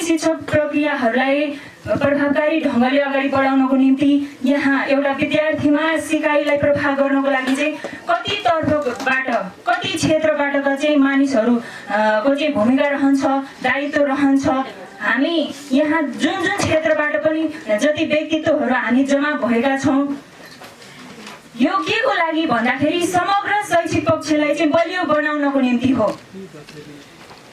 शिक्षक प्रक्रियाहरूलाई प्रभावकारी ढङ्गले अगाडि बढाउनको निम्ति यहाँ एउटा विद्यार्थीमा सिकाइलाई प्रभाव गर्नको लागि चाहिँ कति तर्फबाट कति क्षेत्रबाटका चाहिँ मानिसहरूको चाहिँ भूमिका रहन्छ, दायित्व रहन्छ। हामी यहाँ जुन जुन क्षेत्रबाट पनि जति व्यक्तित्वहरू हामी जम्मा भएका छौँ, यो के को लागि भन्दाखेरि समग्र शैक्षिक पक्षलाई चाहिँ बलियो बनाउनको निम्ति हो।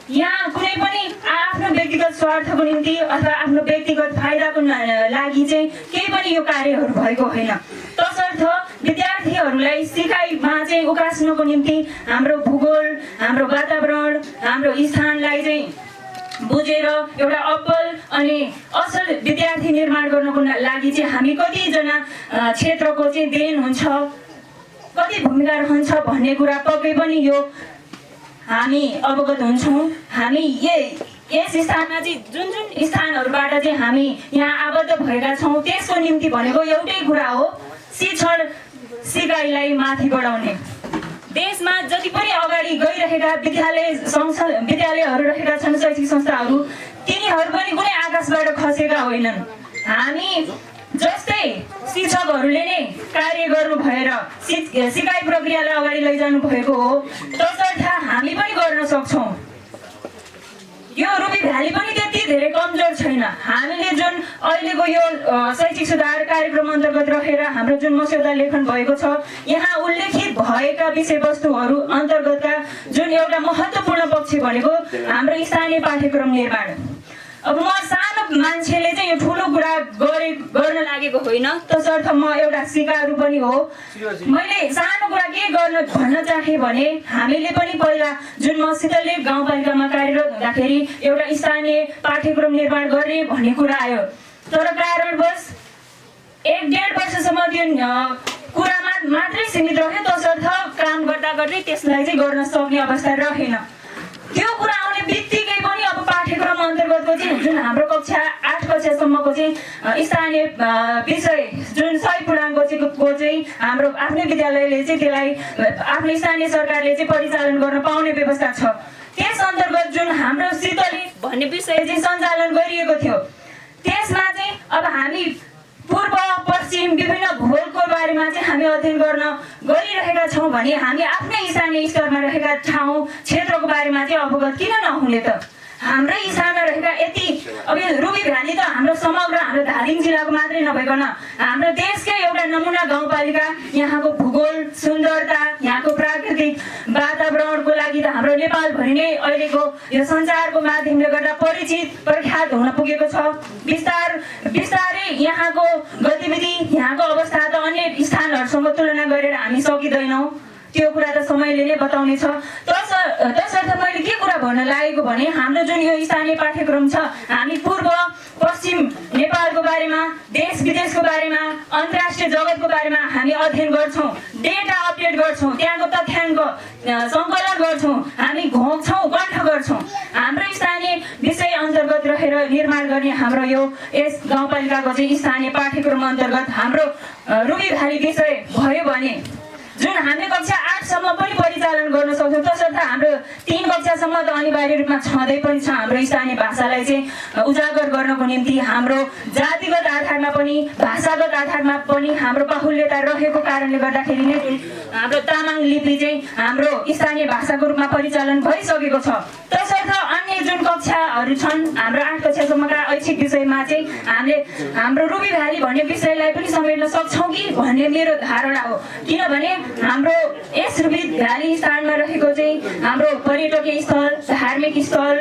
यहाँ कुनै पनि आफ्नो व्यक्तिगत स्वार्थको निम्ति अथवा आफ्नो व्यक्तिगत फाइदाको लागि चाहिँ केही पनि यो कार्यहरू भएको होइन। तसर्थ विद्यार्थीहरूलाई सिकाइमा चाहिँ उकास्नको निम्ति हाम्रो भूगोल, हाम्रो वातावरण, हाम्रो स्थानलाई चाहिँ बुझेर एउटा अब्बल अनि असल विद्यार्थी निर्माण गर्नको लागि चाहिँ हामी कतिजना क्षेत्रको चाहिँ देन हुन्छ, कति भूमिका रहन्छ भन्ने कुरा पक्कै पनि यो हामी अवगत हुन्छौँ। हामी यस स्थानमा चाहिँ जुन जुन स्थानहरूबाट चाहिँ हामी यहाँ आबद्ध भएका छौँ त्यसको निम्ति भनेको एउटै कुरा हो, शिक्षण सिकाइलाई माथि बढाउने। देशमा जति पनि अगाडि गइरहेका विद्यालयहरू रहेका छन्, शैक्षिक संस्थाहरू, तिनीहरू पनि कुनै आकाशबाट खसेका होइनन्। हामी जस्तै शिक्षकहरूले नै कार्य गर्नु भएर सिकाइ प्रक्रियालाई अगाडि लैजानु भएको हो, तसर्थ हामी पनि गर्न सक्छौँ। यो रुबी भ्याली पनि त्यति धेरै कमजोर छैन। हामीले जुन अहिलेको यो शैक्षिक सुधार कार्यक्रम अन्तर्गत रहेर हाम्रो जुन मस्यौदा लेखन भएको छ, यहाँ उल्लेखित भएका विषयवस्तुहरू अन्तर्गतका जुन एउटा महत्त्वपूर्ण पक्ष भनेको हाम्रो स्थानीय पाठ्यक्रम निर्माण। अब म सानो मान्छेले चाहिँ यो ठुलो कुरा गर्न लागेको होइन, तसर्थ म एउटा सिकारु पनि हो। मैले सानो कुरा के भन्न चाहे भने हामीले पनि पहिला जुन म शीतललेक गाउँपालिकामा कार्यरत हुँदाखेरि एउटा स्थानीय पाठ्यक्रम निर्माण गर्ने भन्ने कुरा आयो, तर कारणवश 1-1.5 वर्षसम्म त्यो कुरामा मात्रै सीमित रह्यो। तसर्थ काम गर्दा गर्दै त्यसलाई चाहिँ गर्न सक्ने अवस्था रहेन। त्यो कुरा आउने बित्तिकै पनि अब पाठ्यक्रम अन्तर्गतको चाहिँ जुन हाम्रो कक्षा 8 कक्षासम्मको चाहिँ स्थानीय विषय जुन 100 पूर्णाङ्क को चाहिँ हाम्रो आफ्नै विद्यालयले चाहिँ त्यसलाई आफ्नो स्थानीय सरकारले चाहिँ परिचालन गर्न पाउने व्यवस्था छ। त्यस अन्तर्गत जुन हाम्रो शीतललेक भन्ने विषय चाहिँ सञ्चालन गरिएको थियो, त्यसमा चाहिँ अब हामी पूर्व पश्चिम विभिन्न भूगोलको बारेमा चाहिँ हामी अध्ययन गर्न गरिरहेका छौँ भने हामी आफ्नै स्थानीय स्तरमा रहेका ठाउँ क्षेत्रको बारेमा चाहिँ अवगत किन नहुने त? हाम्रै स्थानमा रहेका यति अब यो रुबी भ्याली त हाम्रो समग्र हाम्रो धादिङ जिल्लाको मात्रै नभइकन हाम्रो देशकै एउटा नमुना गाउँपालिका, यहाँको भूगोल सुन्दरता, यहाँको प्राकृतिक वातावरणको लागि त हाम्रो नेपालभरि नै अहिलेको यो सञ्चारको माध्यमले गर्दा परिचित प्रख्यात हुन पुगेको छ। बिस्तारै यहाँको गतिविधि, यहाँको अवस्था त अन्य स्थानहरूसँग तुलना गरेर हामी सकिँदैनौँ, त्यो कुरा त समयले नै बताउने छ। तसर्थ मैले के कुरा भन्न लागेको भने हाम्रो जुन यो स्थानीय पाठ्यक्रम छ, हामी पूर्व पश्चिम नेपालको बारेमा, देश विदेशको बारेमा, अन्तर्राष्ट्रिय जगतको बारेमा हामी अध्ययन गर्छौँ, डेटा अपडेट गर्छौँ, त्यहाँको तथ्याङ्क सङ्कलन गर्छौँ, हामी घोक्छौँ, कण्ठ गर्छौँ। हाम्रो स्थानीय विषय अन्तर्गत रहेर निर्माण गर्ने हाम्रो यो यस गाउँपालिकाको चाहिँ स्थानीय पाठ्यक्रम अन्तर्गत हाम्रो रुबी भ्याली विषय भयो भने जुन हामीले कक्षा 8 सम्म पनि परिचालन गर्न सक्छौँ, तसर्थ हाम्रो 3 कक्षासम्म त अनिवार्य रूपमा छँदै पनि छ। हाम्रो स्थानीय भाषालाई चाहिँ उजागर गर्नको निम्ति हाम्रो जातिगत आधारमा पनि भाषागत आधारमा पनि हाम्रो बाहुल्यता रहेको कारणले गर्दाखेरि नै जुन हाम्रो तामाङ लिपि चाहिँ हाम्रो स्थानीय भाषाको रूपमा परिचालन भइसकेको छ। तसर्थ अन्य जुन कक्षाहरू छन् हाम्रो 8 कक्षासम्मका ऐच्छिक विषयमा चाहिँ हामीले हाम्रो रुबी भ्याली भन्ने विषयलाई पनि समेट्न सक्छौँ कि भन्ने मेरो धारणा हो। किनभने हाम्रो यस रुबी भ्याली स्थानमा रहेको चाहिँ हाम्रो पर्यटकीय स्थल, धार्मिक स्थल,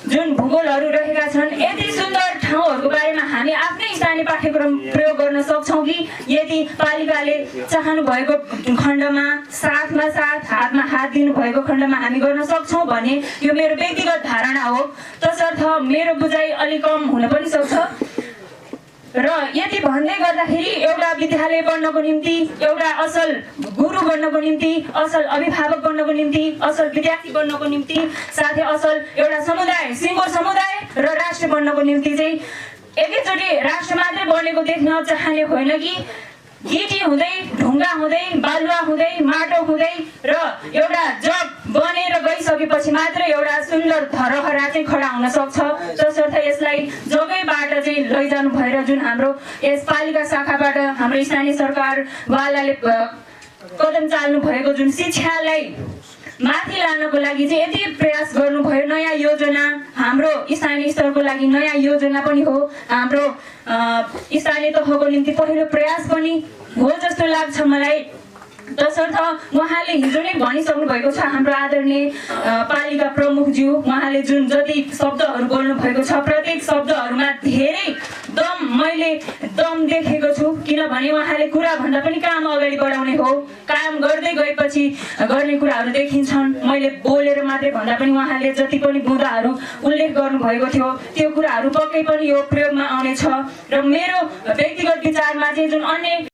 जुन भूगोलहरू रहेका छन्, यति सुन्दर ठाउँहरूको बारेमा हामी आफ्नै स्थानीय पाठ्यक्रम प्रयोग गर्न सक्छौँ कि यदि पालिकाले चाहनु भएको खण्डमा साथमा साथ, हातमा हात दिनु भएको खण्डमा हामी गर्न सक्छौँ भन्ने यो मेरो व्यक्तिगत धारणा हो। तसर्थ मेरो बुझाइ अलिक कम हुन पनि सक्छ र यति भन्दै गर्दाखेरि एउटा विद्यालय बन्नको निम्ति, एउटा असल गुरु बन्नको निम्ति, असल अभिभावक बन्नको निम्ति, असल विद्यार्थी बन्नको निम्ति, साथै असल एउटा समुदाय, सिङ्गो समुदाय र राष्ट्र बन्नको निम्ति चाहिँ एकैचोटि राष्ट्र मात्रै बनेको देख्न चाहने होइन कि गिटी हुँदै ढुङ्गा हुँदै बालुवा हुँदै माटो हुँदै र एउटा जब बनेर गइसकेपछि मात्रै एउटा सुन्दर धरोहरा चाहिँ खडा हुन सक्छ। तसर्थ यसलाई जगैबाट चाहिँ लैजानु भएर जुन हाम्रो यस पालिका शाखाबाट हाम्रो स्थानीय सरकारवालाले कदम चाल्नु भएको जुन शिक्षालाई माथि लानको लागि चाहिँ यति प्रयास गर्नुभयो। नयाँ योजना हाम्रो स्थानीय स्तरको लागि नयाँ योजना पनि हो, हाम्रो स्थानीय तहको निम्ति पहिलो प्रयास पनि हो जस्तो लाग्छ मलाई। तसर्थ उहाँले हिजो नै भनिसक्नु भएको छ, हाम्रो आदरणीय पालिका प्रमुखज्यू उहाँले जुन जति शब्दहरू बोल्नु भएको छ प्रत्येक शब्दहरूमा धेरै मैले दम देखेको छु। किनभने उहाँले कुरा भन्दा पनि काम अगाडि बढाउने हो, काम गर्दै गएपछि गर्ने कुराहरू देखिन्छन्। मैले बोलेर मात्रै भन्दा पनि उहाँले जति पनि बुँदाहरू उल्लेख गर्नुभएको थियो त्यो कुराहरू पक्कै पनि यो प्रयोगमा आउनेछ। र मेरो व्यक्तिगत विचारमा चाहिँ जुन अन्य